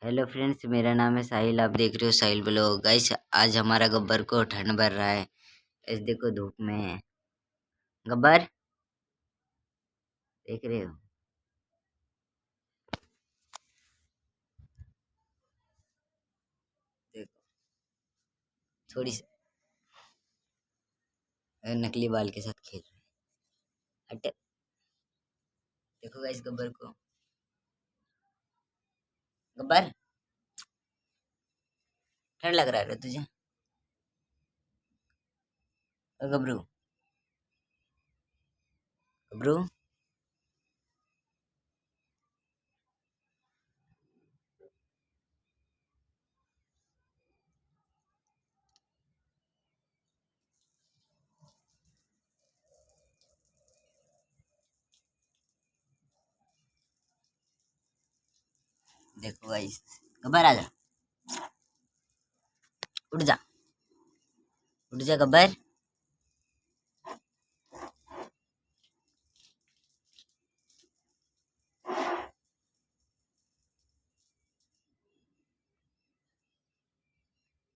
Hello friends, मेरा नाम है साहिल। आप देख रहे हो साहिल ब्लॉग। गाइस, आज हमारा गब्बर को ठंड भर रहा है। इस देखो धूप में है गब्बर, देख रहे हो। देखो थोड़ी सी नकली बाल के साथ खेल रहे हैं। हट। देखो गाइस गब्बर को। गब्बर, ठंड लग रहा है तुझे? गबरू, गबरू, देखो गाइस। गब्बर आजा, उठ जा, उठ जा गब्बर।